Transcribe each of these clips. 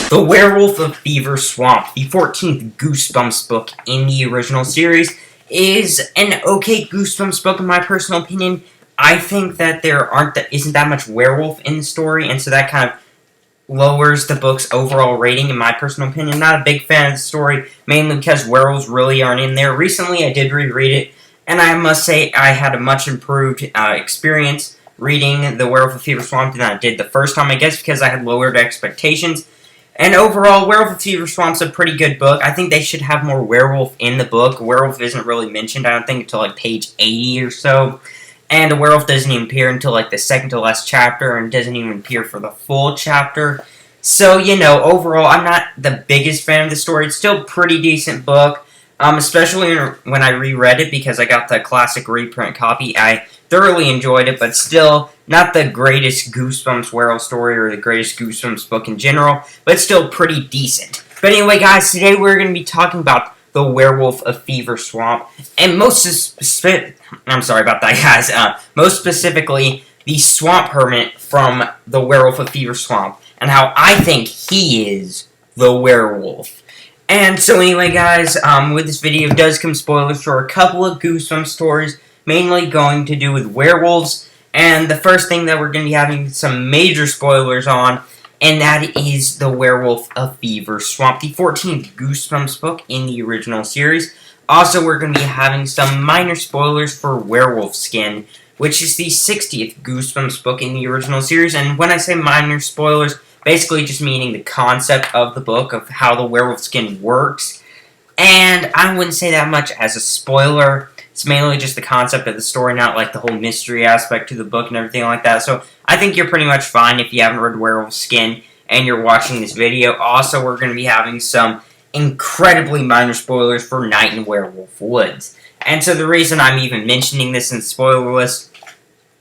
The Werewolf of Fever Swamp, the 14th Goosebumps book in the original series, is an okay Goosebumps book in my personal opinion. I think that isn't that much werewolf in the story, and so that kind of lowers the book's overall rating in my personal opinion. Not a big fan of the story, mainly because werewolves really aren't in there. Recently, I did reread it, and I must say I had a much improved experience reading The Werewolf of Fever Swamp than I did the first time, I guess because I had lowered expectations. And overall, Werewolf of Fever Swamp's a pretty good book. I think they should have more werewolf in the book. Werewolf isn't really mentioned, I don't think, until like page 80 or so. And a werewolf doesn't even appear until like the second to last chapter, and doesn't even appear for the full chapter. So, overall, I'm not the biggest fan of the story. It's still a pretty decent book, especially when I reread it, because I got the classic reprint copy. I thoroughly enjoyed it, but still not the greatest Goosebumps werewolf story or the greatest Goosebumps book in general, but still pretty decent. But anyway, guys, today we're going to be talking about The Werewolf of Fever Swamp, and most specifically, the Swamp Hermit from The Werewolf of Fever Swamp, and how I think he is the werewolf. And so anyway, guys, with this video does come spoilers for a couple of Goosebumps stories, mainly going to do with werewolves, and the first thing that we're going to be having some major spoilers on, and that is The Werewolf of Fever Swamp, the 14th Goosebumps book in the original series. Also, we're going to be having some minor spoilers for Werewolf Skin, which is the 60th Goosebumps book in the original series, and when I say minor spoilers, basically just meaning the concept of the book, of how the werewolf skin works, and I wouldn't say that much as a spoiler. It's mainly just the concept of the story, not like the whole mystery aspect to the book and everything like that. So I think you're pretty much fine if you haven't read Werewolf Skin and you're watching this video. Also, we're going to be having some incredibly minor spoilers for Night in Werewolf Woods. And so the reason I'm even mentioning this in the spoiler list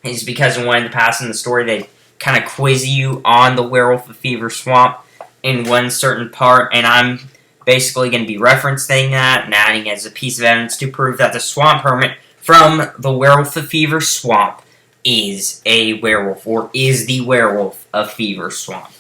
is because in one of the past in the story, they kind of quiz you on the Werewolf of Fever Swamp in one certain part, and I'm basically going to be referencing that and adding as a piece of evidence to prove that the Swamp Hermit from The Werewolf of Fever Swamp is a werewolf, or is the Werewolf of Fever Swamp.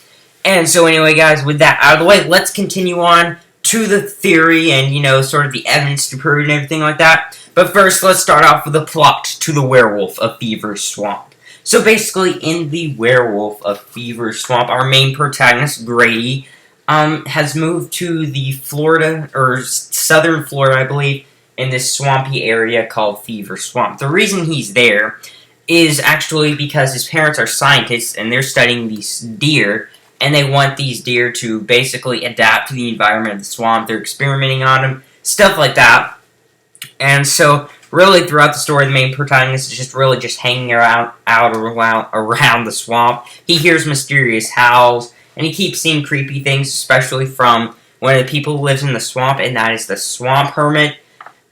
And so anyway, guys, with that out of the way, let's continue on to the theory and, sort of the evidence to prove it and everything like that. But first, let's start off with the plot to The Werewolf of Fever Swamp. So basically, in The Werewolf of Fever Swamp, our main protagonist, Grady, has moved to the Florida, or southern Florida, I believe, in this swampy area called Fever Swamp. The reason he's there is actually because his parents are scientists, and they're studying these deer, and they want these deer to basically adapt to the environment of the swamp. They're experimenting on them, stuff like that. And so, really, throughout the story, the main protagonist is just hanging around the swamp. He hears mysterious howls, and he keeps seeing creepy things, especially from one of the people who lives in the swamp, and that is the Swamp Hermit.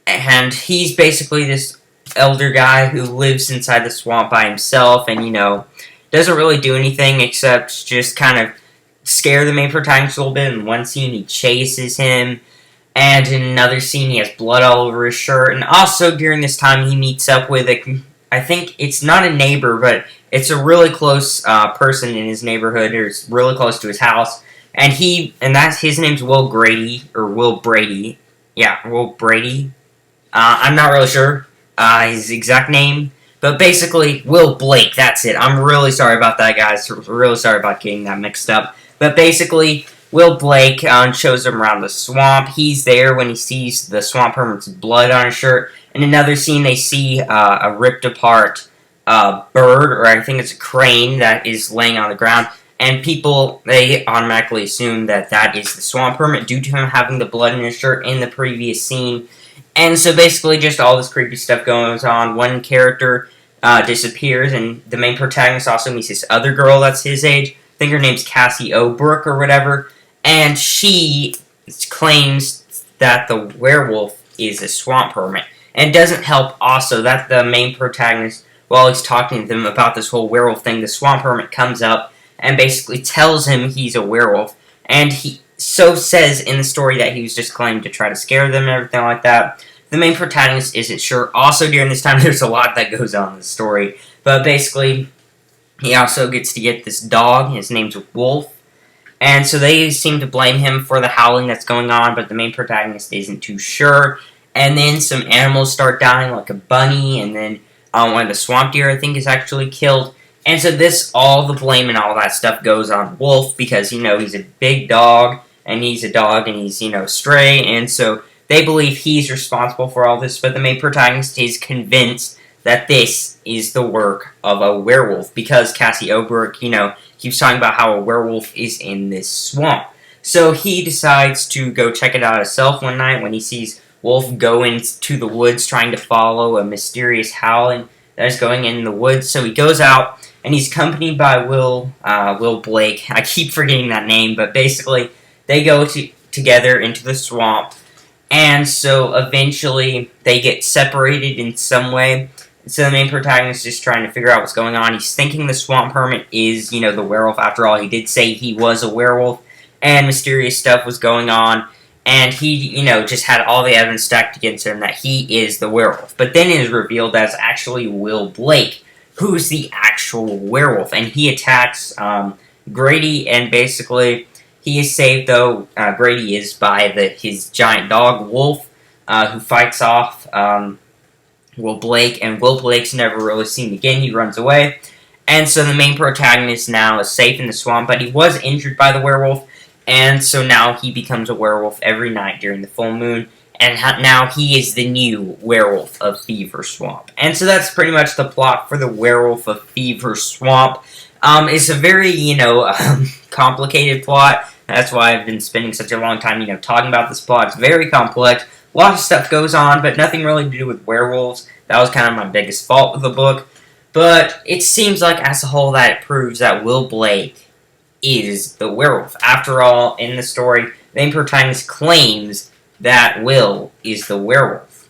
And he's basically this elder guy who lives inside the swamp by himself, and, doesn't really do anything except just kind of scare the main protagonist a little bit. In one scene, he chases him, and in another scene, he has blood all over his shirt. And also, during this time, he meets up with I think it's not a neighbor, but it's a really close person in his neighborhood, or it's really close to his house. And his name's Will Grady, or Will Brady. Yeah, Will Brady. I'm not really sure his exact name, but basically, Will Blake, that's it. I'm really sorry about that, guys. Really sorry about getting that mixed up. But basically, Will Blake shows him around the swamp. He's there when he sees the Swamp Hermit's blood on his shirt. In another scene, they see a ripped-apart bird, or I think it's a crane, that is laying on the ground. And they automatically assume that that is the Swamp Hermit due to him having the blood in his shirt in the previous scene. And so basically just all this creepy stuff goes on. One character disappears, and the main protagonist also meets this other girl that's his age. I think her name's Cassie O'Brook or whatever. And she claims that the werewolf is a Swamp Hermit. And it doesn't help also that the main protagonist, while he's talking to them about this whole werewolf thing, the Swamp Hermit comes up and basically tells him he's a werewolf. And he says in the story that he was just claiming to try to scare them and everything like that. The main protagonist isn't sure. Also, during this time, there's a lot that goes on in the story. But basically, he also gets to get this dog. His name's Wolf. And so they seem to blame him for the howling that's going on, but the main protagonist isn't too sure. And then some animals start dying, like a bunny, and then one of the swamp deer, I think, is actually killed. And so all the blame and all that stuff goes on Wolf, because, he's a big dog, and he's stray, and so they believe he's responsible for all this, but the main protagonist is convinced that this is the work of a werewolf, because Cassie Oberk, keeps talking about how a werewolf is in this swamp. So he decides to go check it out himself one night when he sees Wolf go into the woods trying to follow a mysterious howling that is going in the woods. So he goes out, and he's accompanied by Will Blake. I keep forgetting that name, but basically they go together into the swamp, and so eventually they get separated in some way. So the main protagonist is trying to figure out what's going on. He's thinking the swamp hermit is, the werewolf. After all, he did say he was a werewolf, and mysterious stuff was going on, and he, just had all the evidence stacked against him that he is the werewolf. But then it is revealed that's actually Will Blake, who's the actual werewolf, and he attacks Grady, and basically he is saved, though Grady is, by his giant dog, Wolf, who fights off Will Blake, and Will Blake's never really seen again. He runs away, and so the main protagonist now is safe in the swamp, but he was injured by the werewolf, and so now he becomes a werewolf every night during the full moon, and now he is the new Werewolf of Fever Swamp. And so that's pretty much the plot for the Werewolf of Fever Swamp. It's a very, complicated plot. That's why I've been spending such a long time, talking about this plot. It's very complex. A lot of stuff goes on, but nothing really to do with werewolves. That was kind of my biggest fault with the book. But it seems like, as a whole, that it proves that Will Blake is the werewolf. After all, in the story, the main protagonist claims that Will is the werewolf.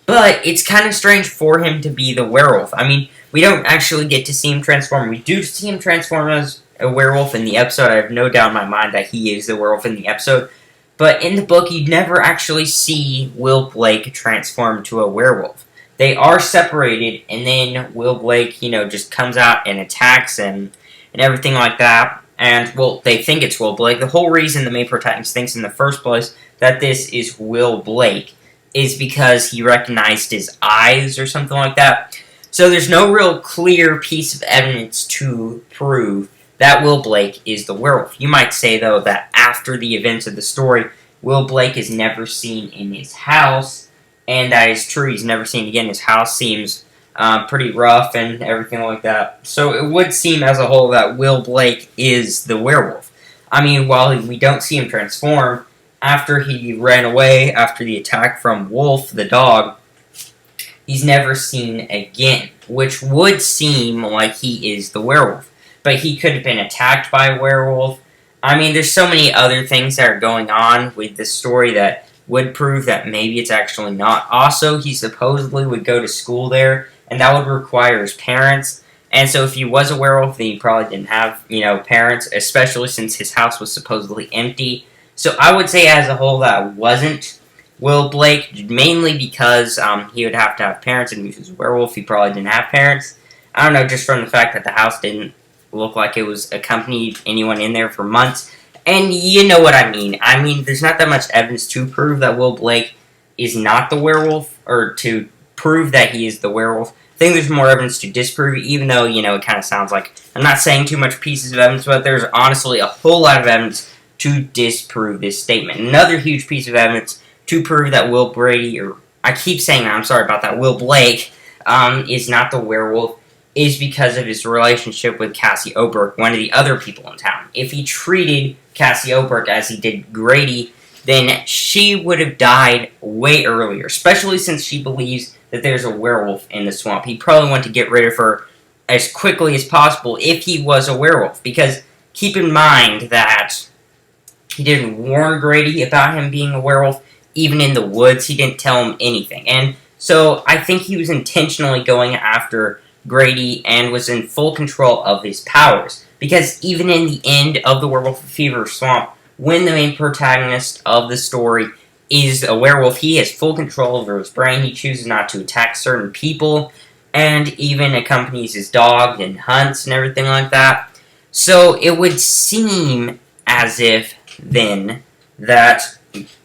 But it's kind of strange for him to be the werewolf. I mean, we don't actually get to see him transform. We do see him transform as a werewolf in the episode. I have no doubt in my mind that he is the werewolf in the episode. But in the book, you never actually see Will Blake transform to a werewolf. They are separated, and then Will Blake, just comes out and attacks and everything like that. And, well, they think it's Will Blake. The whole reason the main protagonist thinks in the first place that this is Will Blake is because he recognized his eyes or something like that. So there's no real clear piece of evidence to prove that Will Blake is the werewolf. You might say, though, that after the events of the story, Will Blake is never seen in his house, and that is true. He's never seen again. His house seems pretty rough and everything like that. So it would seem as a whole that Will Blake is the werewolf. I mean, while we don't see him transform, after he ran away, after the attack from Wolf, the dog, he's never seen again, which would seem like he is the werewolf. But he could have been attacked by a werewolf. I mean, there's so many other things that are going on with this story that would prove that maybe it's actually not. Also, he supposedly would go to school there, and that would require his parents. And so if he was a werewolf, then he probably didn't have, parents, especially since his house was supposedly empty. So I would say as a whole that wasn't Will Blake, mainly because he would have to have parents, and if he was a werewolf, he probably didn't have parents. I don't know, just from the fact that the house didn't look like it was accompanied anyone in there for months. And you know what I mean. I mean, there's not that much evidence to prove that Will Blake is not the werewolf, or to prove that he is the werewolf. I think there's more evidence to disprove it, even though, it kind of sounds like I'm not saying too much pieces of evidence, but there's honestly a whole lot of evidence to disprove this statement. Another huge piece of evidence to prove that Will Brady, or I keep saying that, I'm sorry about that, Will Blake, is not the werewolf, is because of his relationship with Cassie Oberk, one of the other people in town. If he treated Cassie Oberk as he did Grady, then she would have died way earlier, especially since she believes that there's a werewolf in the swamp. He'd probably want to get rid of her as quickly as possible if he was a werewolf, because keep in mind that he didn't warn Grady about him being a werewolf. Even in the woods, he didn't tell him anything. And so I think he was intentionally going after Grady and was in full control of his powers. Because even in the end of the Werewolf of Fever Swamp, when the main protagonist of the story is a werewolf, he has full control over his brain. He chooses not to attack certain people, and even accompanies his dog and hunts and everything like that. So it would seem as if, then, that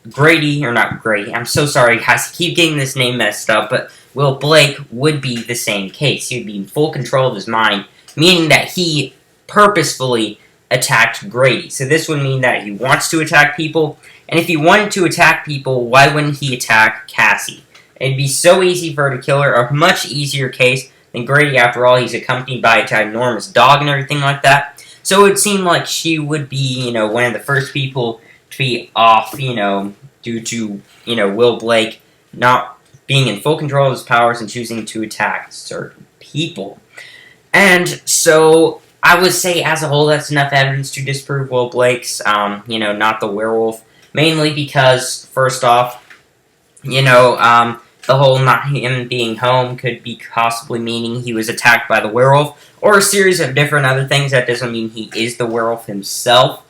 Grady, or not Grady, I'm so sorry guys, I keep getting this name messed up, but Will Blake would be the same case. He would be in full control of his mind, meaning that he purposefully attacked Grady. So this would mean that he wants to attack people, and if he wanted to attack people, why wouldn't he attack Cassie? It'd be so easy for her to kill her, a much easier case than Grady. After all, he's accompanied by a ginormous dog and everything like that. So it would seem like she would be, one of the first people to be off, due to, Will Blake not being in full control of his powers and choosing to attack certain people. And so I would say, as a whole, that's enough evidence to disprove Will Blake's, not the werewolf. Mainly because, first off, the whole not him being home could be possibly meaning he was attacked by the werewolf, or a series of different other things. That doesn't mean he is the werewolf himself,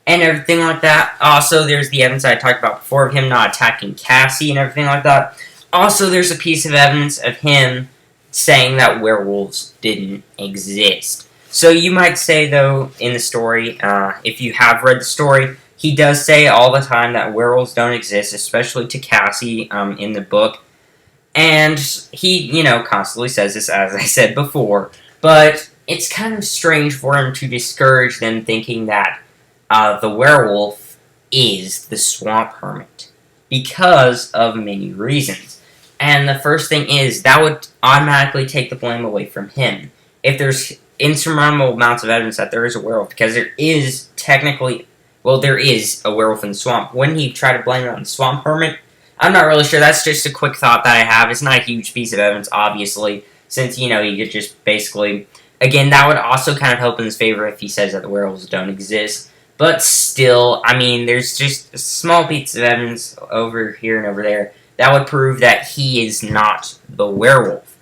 and everything like that. Also, there's the evidence I talked about before of him not attacking Cassie and everything like that. Also, there's a piece of evidence of him saying that werewolves didn't exist. So you might say, though, in the story, if you have read the story, he does say all the time that werewolves don't exist, especially to Cassie in the book. And he, constantly says this, as I said before. But it's kind of strange for him to discourage them thinking that the werewolf is the swamp hermit, because of many reasons. And the first thing is, that would automatically take the blame away from him. If there's insurmountable amounts of evidence that there is a werewolf, because there is technically, there is a werewolf in the swamp, wouldn't he try to blame it on the swamp hermit? I'm not really sure. That's just a quick thought that I have. It's not a huge piece of evidence, obviously, since, you could just basically... Again, that would also kind of help in his favor if he says that the werewolves don't exist. But still, I mean, there's just a small piece of evidence over here and over there that would prove that he is not the werewolf.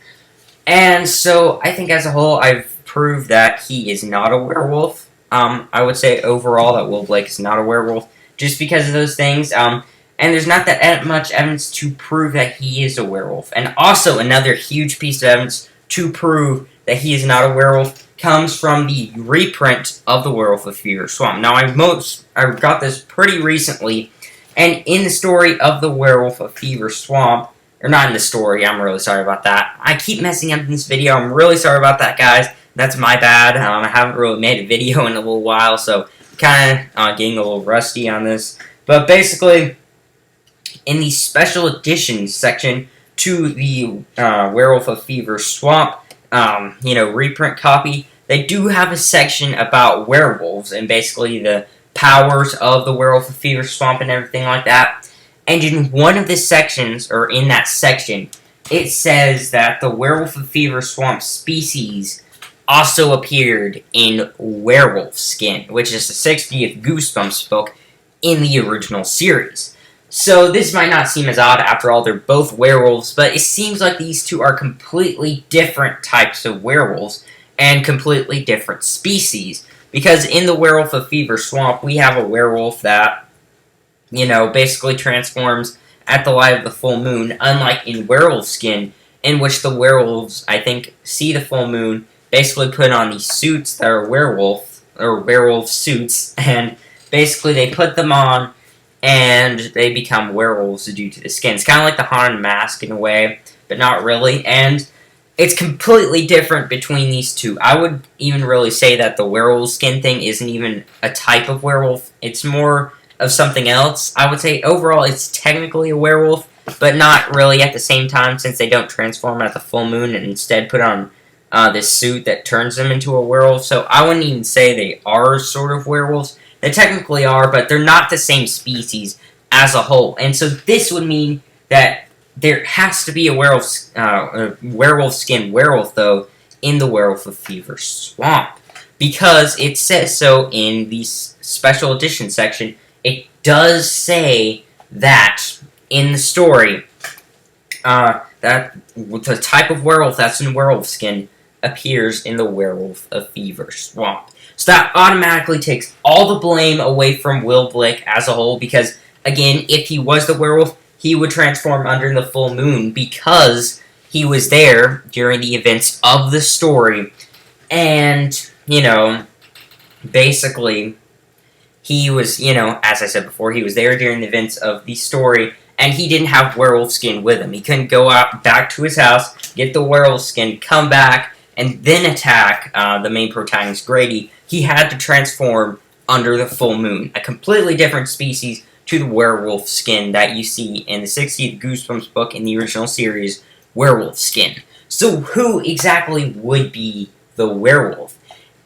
And so, I think as a whole, I've proved that he is not a werewolf. I would say overall that Will Blake is not a werewolf, just because of those things. And there's not that much evidence to prove that he is a werewolf. And also, another huge piece of evidence to prove that he is not a werewolf comes from the reprint of the Werewolf of Fever Swamp. Now, I got this pretty recently, and in the story of the Werewolf of Fever Swamp, or not in the story, I'm really sorry about that. I keep messing up in this video, I'm really sorry about that, guys. That's my bad. I haven't really made a video in a little while, so kind of getting a little rusty on this. But basically, in the special editions section to the Werewolf of Fever Swamp, reprint copy, they do have a section about werewolves and basically the powers of the Werewolf of Fever Swamp and everything like that. And in one of the sections, or in that section, it says that the Werewolf of Fever Swamp species also appeared in werewolf skin, which is the 60th Goosebumps book in the original series. So this might not seem as odd, after all, they're both werewolves, but it seems like these two are completely different types of werewolves, and completely different species. Because in the Werewolf of Fever Swamp, we have a werewolf that, basically transforms at the light of the full moon, unlike in werewolf skin, in which the werewolves, I think, see the full moon, basically put on these suits that are werewolf suits, and basically they put them on, and they become werewolves due to the skin. It's kind of like the Haunted Mask in a way, but not really. And it's completely different between these two. I would even really say that the werewolf skin thing isn't even a type of werewolf. It's more of something else. I would say overall it's technically a werewolf, but not really at the same time, since they don't transform at the full moon and instead put on this suit that turns them into a werewolf. So I wouldn't even say they are sort of werewolves. They technically are, but they're not the same species as a whole. And so this would mean that there has to be a werewolf skin werewolf, though, in the Werewolf of Fever Swamp. Because it says so in the special edition section. It does say that in the story, that the type of werewolf that's in werewolf skin appears in the Werewolf of Fever Swamp. So that automatically takes all the blame away from Will Blake as a whole, because, again, if he was the werewolf, he would transform under the full moon, because he was there during the events of the story, and, basically, he was, as I said before, he was there during the events of the story, and he didn't have werewolf skin with him. He couldn't go out back to his house, get the werewolf skin, come back, and then attack the main protagonist, Grady. He had to transform under the full moon, a completely different species to the werewolf skin that you see in the 60th Goosebumps book in the original series, Werewolf Skin. So who exactly would be the werewolf?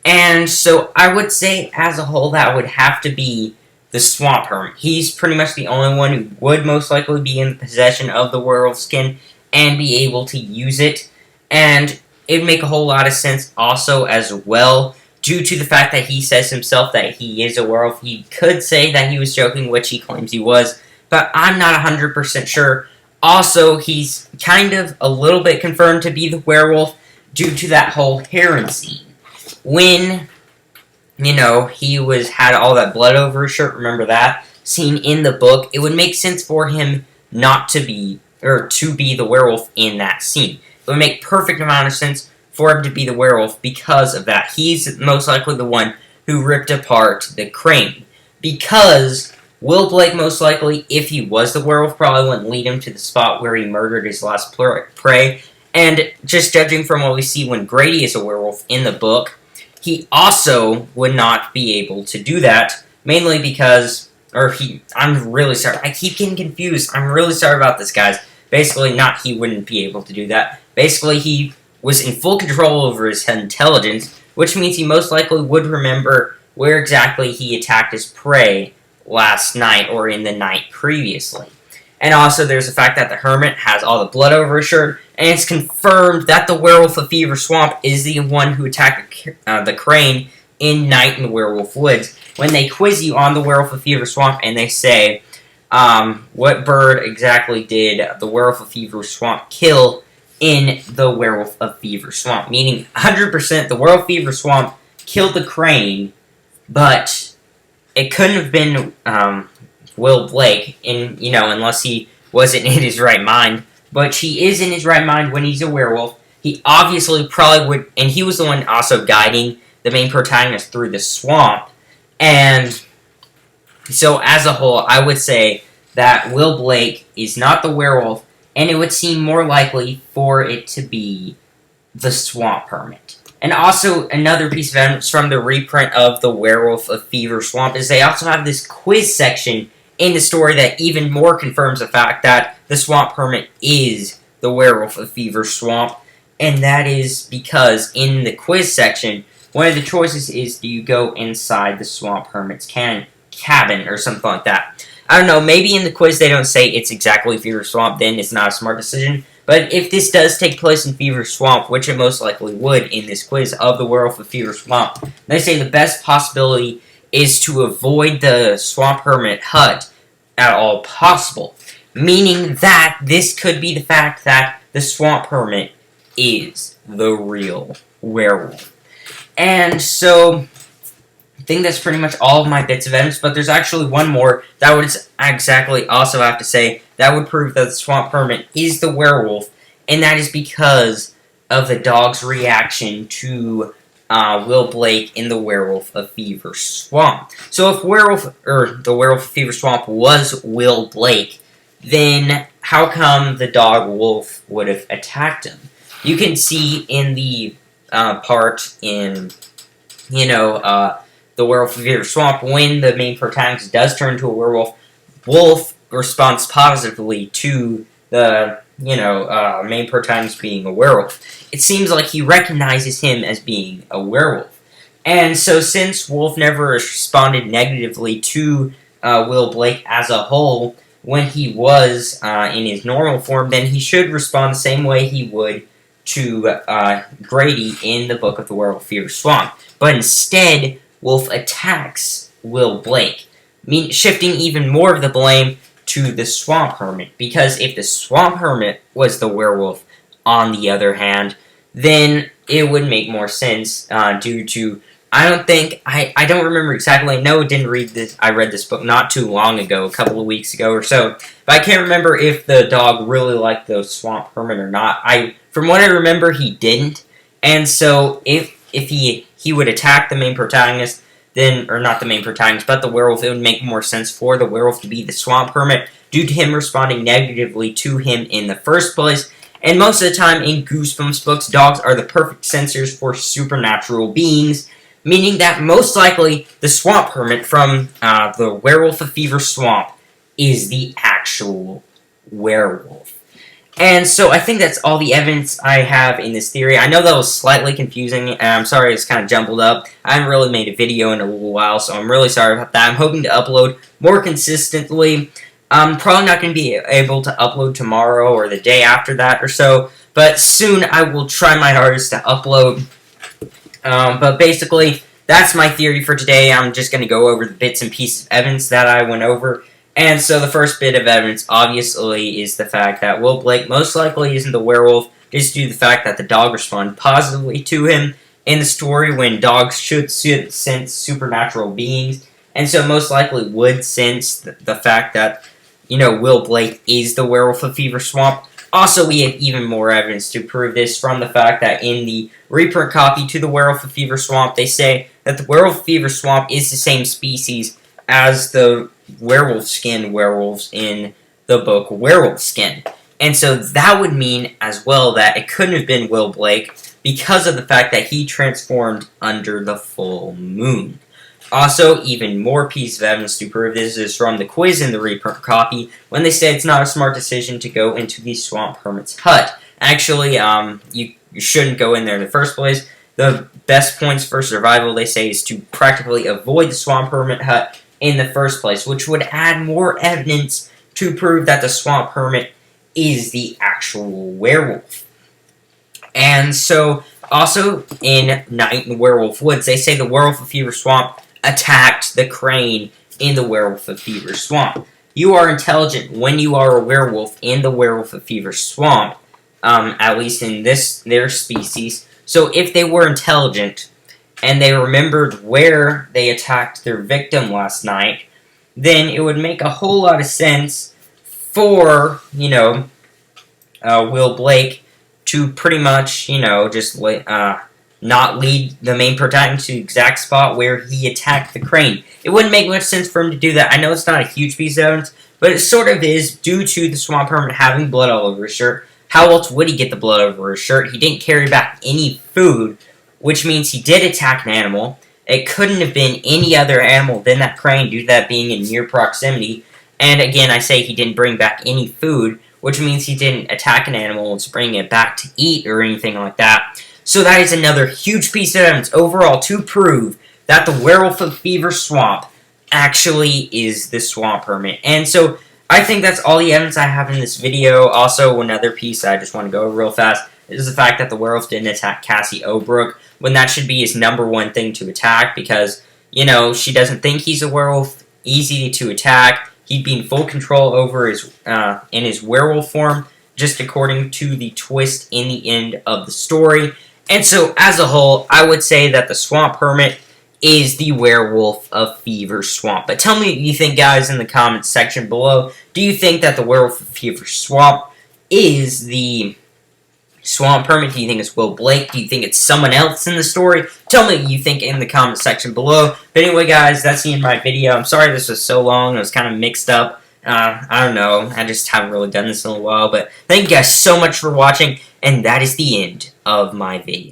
And so I would say, as a whole, that would have to be the Swamp Hermit. He's pretty much the only one who would most likely be in possession of the werewolf skin and be able to use it. And it'd make a whole lot of sense also as well, due to the fact that he says himself that he is a werewolf. He could say that he was joking, which he claims he was, but I'm not 100% sure. Also, he's kind of a little bit confirmed to be the werewolf due to that whole heron scene. When, he had all that blood over his shirt, remember that scene in the book, it would make sense for him not to be, or to be the werewolf in that scene. It would make perfect amount of sense for him to be the werewolf because of that. He's most likely the one who ripped apart the crane. Because Will Blake, most likely, if he was the werewolf, probably wouldn't lead him to the spot where he murdered his last prey. And just judging from what we see when Grady is a werewolf in the book, he also would not be able to do that, mainly because, I'm really sorry, I keep getting confused, I'm really sorry about this, guys. Basically, not he wouldn't be able to do that. Basically, he was in full control over his intelligence, which means he most likely would remember where exactly he attacked his prey last night or in the night previously. And also, there's the fact that the Hermit has all the blood over his shirt, and it's confirmed that the Werewolf of Fever Swamp is the one who attacked the crane in Night in the Werewolf Woods. When they quiz you on the Werewolf of Fever Swamp and they say, what bird exactly did the Werewolf of Fever Swamp kill in the Werewolf of Fever Swamp? Meaning, 100% the Werewolf of Fever Swamp killed the crane, but it couldn't have been Will Blake, unless he wasn't in his right mind. But he is in his right mind when he's a werewolf. He obviously probably would, and he was the one also guiding the main protagonist through the swamp. And so, as a whole, I would say that Will Blake is not the werewolf, and it would seem more likely for it to be the Swamp Hermit. And also, another piece of evidence from the reprint of the Werewolf of Fever Swamp is they also have this quiz section in the story that even more confirms the fact that the Swamp Hermit is the Werewolf of Fever Swamp. And that is because in the quiz section, one of the choices is, do you go inside the Swamp Hermit's cabin or something like that. I don't know, maybe in the quiz they don't say it's exactly Fever Swamp, then it's not a smart decision. But if this does take place in Fever Swamp, which it most likely would in this quiz of the Werewolf of Fever Swamp, they say the best possibility is to avoid the Swamp Hermit hut at all possible. Meaning that this could be the fact that the Swamp Hermit is the real werewolf. And so, I think that's pretty much all of my bits of evidence, but there's actually one more that would exactly also have to say that would prove that the Swamp Hermit is the werewolf, and that is because of the dog's reaction to Will Blake in the Werewolf of Fever Swamp. So if the Werewolf of Fever Swamp was Will Blake, then how come the dog Wolf would have attacked him? You can see in the part in, the Werewolf of Fever Swamp, when the main protagonist does turn into a werewolf, Wolf responds positively to the, main protagonist being a werewolf. It seems like he recognizes him as being a werewolf. And so since Wolf never responded negatively to Will Blake as a whole when he was in his normal form, then he should respond the same way he would to Grady in the Book of the Werewolf of Fever Swamp. But instead, Wolf attacks Will Blake, shifting even more of the blame to the Swamp Hermit. Because if the Swamp Hermit was the werewolf, on the other hand, then it would make more sense due to, I don't remember exactly, I know I didn't read this, I read this book not too long ago, a couple of weeks ago or so, but I can't remember if the dog really liked the Swamp Hermit or not. From what I remember, he didn't, and so if he would attack the main protagonist, or not the main protagonist, but the werewolf, it would make more sense for the werewolf to be the swamp hermit due to him responding negatively to him in the first place. And most of the time in Goosebumps books, dogs are the perfect sensors for supernatural beings, meaning that most likely the swamp hermit from the Werewolf of Fever Swamp is the actual werewolf. And so I think that's all the evidence I have in this theory. I know that was slightly confusing, and I'm sorry it's kind of jumbled up. I haven't really made a video in a little while, so I'm really sorry about that. I'm hoping to upload more consistently. I'm probably not going to be able to upload tomorrow or the day after that or so, but soon I will try my hardest to upload. But basically, that's my theory for today. I'm just going to go over the bits and pieces of evidence that I went over. And so the first bit of evidence, obviously, is the fact that Will Blake most likely isn't the werewolf, just due to the fact that the dog responded positively to him in the story when dogs should sense supernatural beings. And so most likely would sense the fact that, Will Blake is the Werewolf of Fever Swamp. Also, we have even more evidence to prove this from the fact that in the reprint copy to the Werewolf of Fever Swamp, they say that the Werewolf of Fever Swamp is the same species as the werewolf skin werewolves in the book Werewolf Skin. And so that would mean as well that it couldn't have been Will Blake because of the fact that he transformed under the full moon. Also, even more piece of evidence to prove this is from the quiz in the reprint copy when they say it's not a smart decision to go into the Swamp Hermit's hut. Actually, you shouldn't go in there in the first place. The best points for survival, they say, is to practically avoid the Swamp Hermit hut in the first place, which would add more evidence to prove that the Swamp Hermit is the actual werewolf. And so, also in Night in Werewolf Woods, they say the Werewolf of Fever Swamp attacked the crane in the Werewolf of Fever Swamp. You are intelligent when you are a werewolf in the Werewolf of Fever Swamp, at least in their species. So if they were intelligent, and they remembered where they attacked their victim last night, then it would make a whole lot of sense for, Will Blake to pretty much, just not lead the main protagonist to the exact spot where he attacked the crane. It wouldn't make much sense for him to do that. I know it's not a huge piece of evidence, but it sort of is due to the Swamp Hermit having blood all over his shirt. How else would he get the blood over his shirt? He didn't carry back any food, which means he did attack an animal. It couldn't have been any other animal than that crane due to that being in near proximity. And again, I say he didn't bring back any food, which means he didn't attack an animal and bring it back to eat or anything like that. So that is another huge piece of evidence overall to prove that the Werewolf of Fever Swamp actually is the Swamp Hermit. And so I think that's all the evidence I have in this video. Also, another piece I just want to go over real fast is the fact that the werewolf didn't attack Cassie O'Brook when that should be his #1 thing to attack because, she doesn't think he's a werewolf, easy to attack. He'd be in full control over in his werewolf form, just according to the twist in the end of the story. And so, as a whole, I would say that the Swamp Hermit is the Werewolf of Fever Swamp. But tell me what you think, guys, in the comments section below. Do you think that the Werewolf of Fever Swamp is the Swamp Hermit? Do you think it's Will Blake? Do you think it's someone else in the story? Tell me what you think in the comment section below. But anyway, guys, that's the end of my video. I'm sorry this was so long. It was kind of mixed up. I don't know. I just haven't really done this in a while. But thank you guys so much for watching. And that is the end of my video.